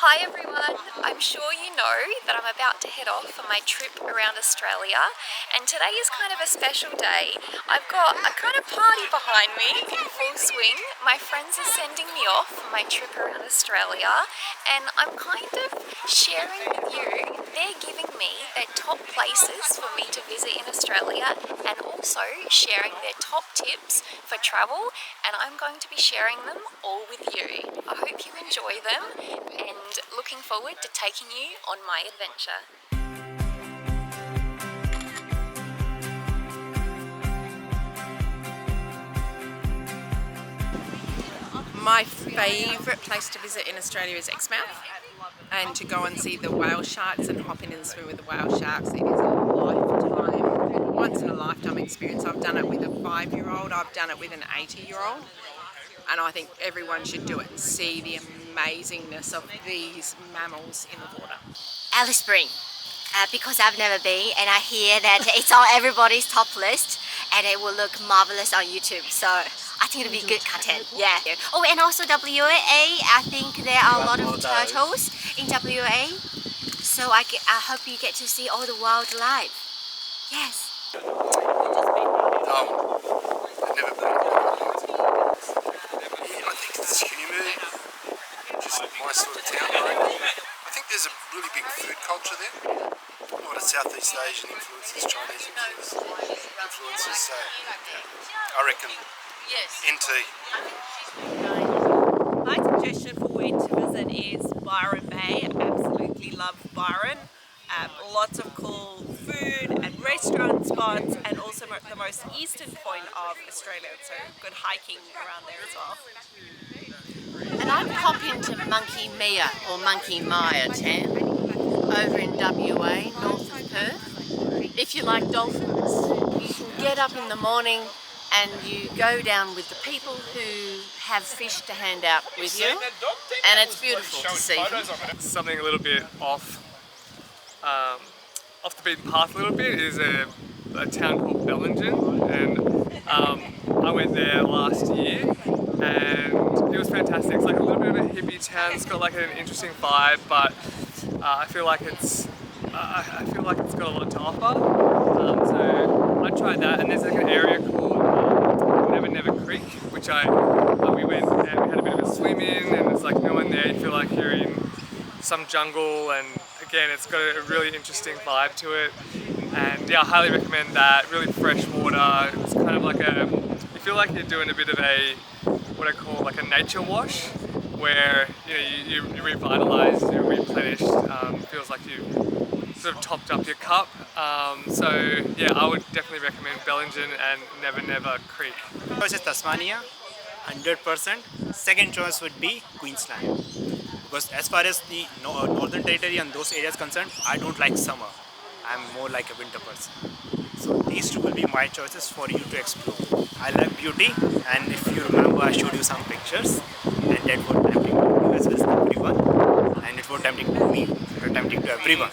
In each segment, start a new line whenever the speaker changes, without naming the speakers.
Hi everyone! I'm sure you know that I'm about to head off for my trip around Australia, and today is kind of a special day. I've got a kind of party behind me in full swing. My friends are sending me off for my trip around Australia, and I'm kind of sharing with you. They're giving me their top places for me to visit in Australia and also sharing their top tips for travel, and I'm going to be sharing them all with you. I hope you enjoy them and looking forward to taking you on my adventure.
My favourite place to visit in Australia is Exmouth, and to go and see the whale sharks and hop in and swim with the whale sharks. It is a once in a lifetime experience. I've done it with a 5-year-old, I've done it with an 80-year-old, and I think everyone should do it and see the amazingness of these mammals in the water.
Alice Springs, because I've never been, and I hear that it's on everybody's top list and it will look marvelous on YouTube, so I think it'll be good content. Yeah. Oh, and also WA, I think there are a lot of turtles in WA, so I hope you get to see all the wildlife. Yes.
I've never been. I think it's humour, just my sort of town, right? I think there's a really big food culture there. A lot of Southeast Asian influences, Chinese influences, so yeah, I reckon NT.
My suggestion for where to visit is Byron Bay. I absolutely love Byron. Lots of cool food and restaurant spots, and also the most eastern point of Australia, so good hiking around there as well.
And I'd pop into Monkey Mia or Monkey Mia town over in WA, north of Perth. If you like dolphins, you can get up in the morning and you go down with the people who have fish to hand out with you, and it's beautiful to see.
Something a little bit off the beaten path a little bit is a town called Bellingen, and I went there last year and it was fantastic. It's like a little bit of a hippie town. It's got like an interesting vibe, but I feel like it's got a lot to offer. So I tried that, and there's like an area called Never Never Creek, which we went and we had a bit of a swim in, and there's like no one there. You feel like you're in some jungle, and again, it's got a really interesting vibe to it. And yeah, I highly recommend that. Really fresh water. It's kind of like you feel like you're doing a bit of what I call like a nature wash, where you're revitalized, you're replenished. Feels like you sort of topped up your cup. So yeah, I would definitely recommend Bellingen and Never Never Creek.
First is Tasmania, 100%. Second choice would be Queensland. Because as far as the Northern Territory and those areas concerned, I don't like summer. I'm more like a winter person. So these two will be my choices for you to explore. I love beauty, and if you remember, I showed you some pictures, and that was tempting to as well as everyone, and it was tempting to me, tempting to everyone.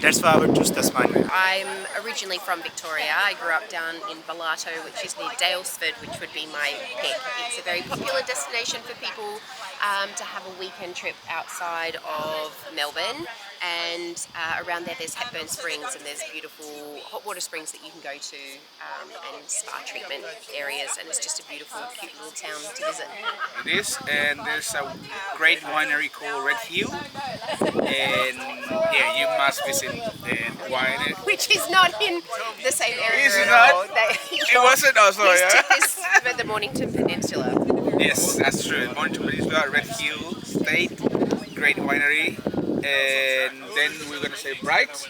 That's why I would choose Tasmania.
I'm originally from Victoria. I grew up down in Balato, which is near Daylesford, which would be my pick. It's a very popular destination for people to have a weekend trip outside of Melbourne. And around there's Hepburn Springs, and there's beautiful hot water springs that you can go to, and spa treatment areas, and it's just a beautiful, cute little town to visit.
It is, and there's a great winery called Red Hill, and yeah, you must visit the winery.
Which is not in the same area
Is it
at all.
not? It wasn't also, yeah?
His tip is the Mornington Peninsula.
Yes, that's true. Mornington Peninsula, Red Hill State, great winery. And then we're going to say Bright.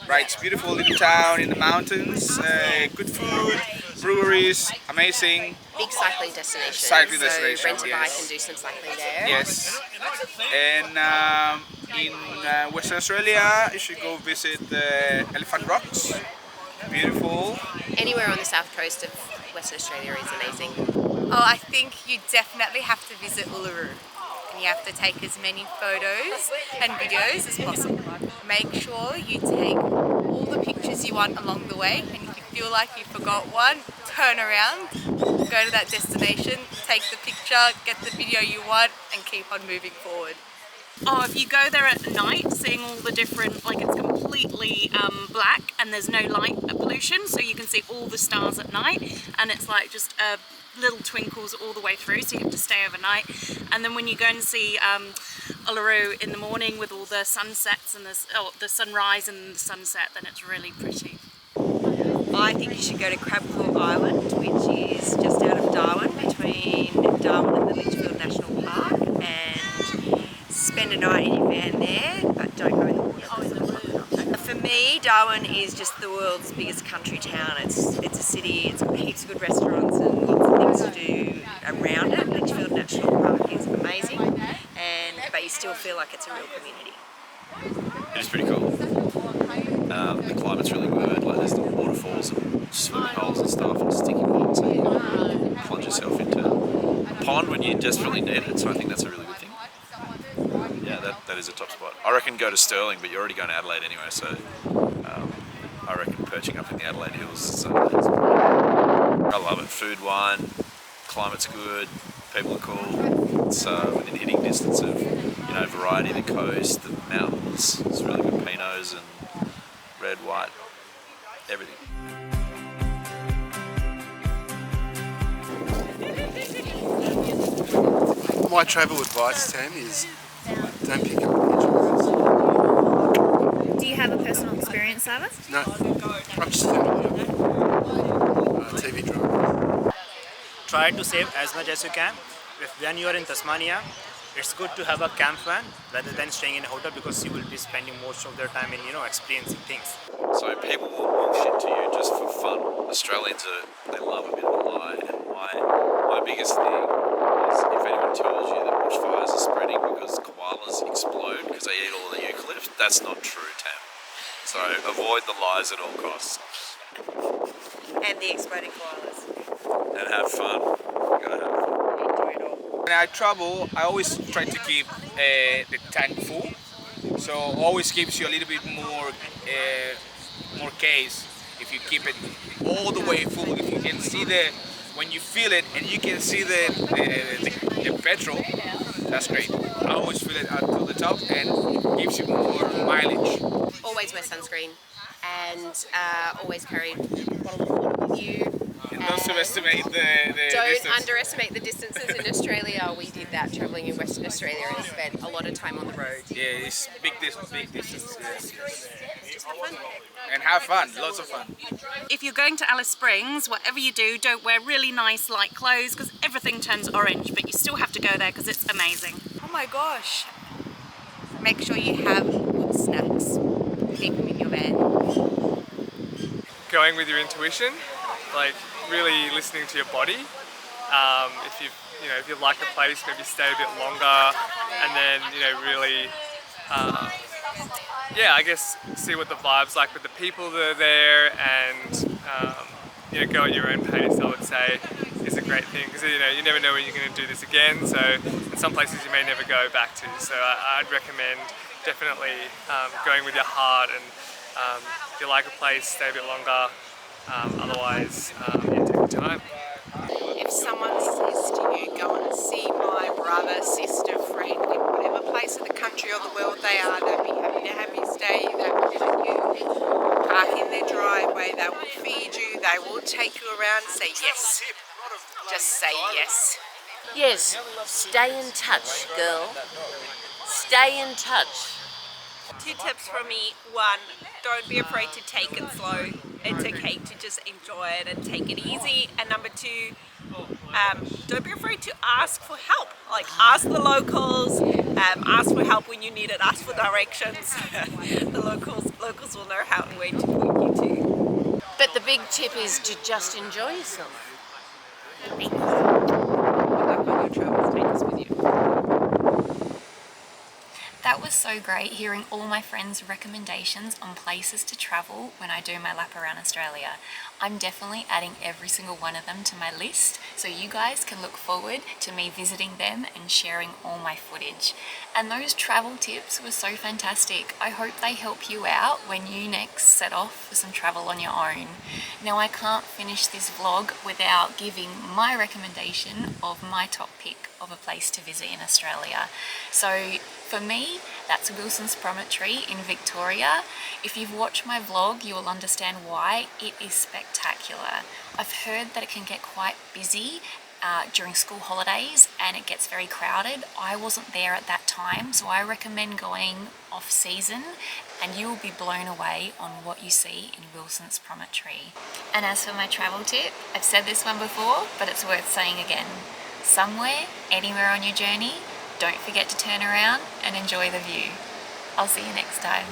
Bright's beautiful little town in the mountains, good food, breweries, amazing.
Big cycling destination.
Cycling destination,
rent a bike and do some cycling there.
Yes. And in Western Australia, you should go visit the Elephant Rocks. Beautiful.
Anywhere on the south coast of Western Australia is amazing.
Oh, I think you definitely have to visit Uluru. And you have to take as many photos and videos as possible. Make sure you take all the pictures you want along the way, and if you feel like you forgot one, turn around, go to that destination, take the picture, get the video you want, and keep on moving forward.
Oh, if you go there at night, seeing all the different, like it's completely black and there's no light pollution, so you can see all the stars at night, and it's like just little twinkles all the way through, so you have to stay overnight. And then when you go and see Uluru in the morning with all the sunsets and the sunrise and the sunset, then it's really pretty.
I think you should go to Crab Claw Island, which is just out of Darwin, between Darwin and the Litchfield National Park, and spend a night in your van there, but don't go in the water. For me, Darwin is just the world's biggest country town. It's a city, it's got heaps of good restaurants and lots of things to do around it. Litchfield National Park is amazing, but you still feel like it's a real community.
It is pretty cool. The climate's really good, like there's the waterfalls and swimming holes and stuff and sticky pots, and you can plunge yourself into a pond when you desperately need it, so I think that's a really good thing. Yeah, that is a top spot. I reckon go to Stirling, but you're already going to Adelaide anyway, so I reckon perching up in the Adelaide Hills. I love it. Food, wine, climate's good, people are cool. It's within hitting distance of variety of the coast, the mountains. It's really good Pinots and red, white, everything.
My travel advice, Tam, is don't pick up insurance.
Do you have a personal experience, Sava?
No, I'm just a TV drama.
Try to save as much as you can. When you are in Tasmania, it's good to have a camp van rather than staying in a hotel, because you will be spending most of their time in experiencing things.
So people will bullshit to you just for fun. Australians they love a bit of a lie. And my biggest thing is if anyone tells you that bushfires are spreading because koalas explode because they eat all the eucalyptus, that's not true, Tam. So avoid the lies at all costs.
And the exploding koalas.
And have fun. You gotta have fun.
When I travel, I always try to keep the tank full, so always gives you a little bit more case if you keep it all the way full. If you can see when you feel it and you can see the petrol, that's great. I always fill it up to the top and gives you more mileage.
Always wear sunscreen and always carry a bottle of water with you.
And don't underestimate the
Don't
distance.
underestimate the distances in Australia. We did that travelling in Western Australia and spent a lot of time on the road.
Yeah, it's big distance.
Just have fun.
And have fun, lots of fun.
If you're going to Alice Springs, whatever you do, don't wear really nice light clothes because everything turns orange, but you still have to go there because it's amazing.
Oh my gosh. Make sure you have good snacks. Keep them in your van.
Going with your intuition, like really listening to your body. If you like a place, maybe stay a bit longer, and then really, I guess see what the vibe's like with the people that are there, and go at your own pace. I would say is a great thing because you never know when you're going to do this again. So in some places you may never go back to. So I'd recommend definitely going with your heart, and if you like a place, stay a bit longer. Otherwise, take your time.
If someone says to you, go and see my brother, sister, friend in whatever place of the country or the world they are, they'll be happy to have you stay, they will let you park in their driveway, they will feed you, they will take you around and say yes. Just say yes.
Yes, stay in touch, girl. Stay in touch.
2 tips from me. 1, don't be afraid to take it slow. It's okay to just enjoy it and take it easy. And number 2, don't be afraid to ask for help. Like ask the locals, ask for help when you need it, ask for directions. The locals will know how and where to point you to.
But the big tip is to just enjoy yourself.
That was so great hearing all my friends' recommendations on places to travel when I do my lap around Australia. I'm definitely adding every single one of them to my list, so you guys can look forward to me visiting them and sharing all my footage. And those travel tips were so fantastic. I hope they help you out when you next set off for some travel on your own. Now, I can't finish this vlog without giving my recommendation of my top pick of a place to visit in Australia. So for me, that's Wilson's Promontory in Victoria. If you've watched my vlog, you will understand why. It is spectacular. I've heard that it can get quite busy during school holidays and it gets very crowded. I wasn't there at that time, so I recommend going off season and you will be blown away on what you see in Wilson's Promontory. And as for my travel tip, I've said this one before, but it's worth saying again. Somewhere, anywhere on your journey, don't forget to turn around and enjoy the view. I'll see you next time.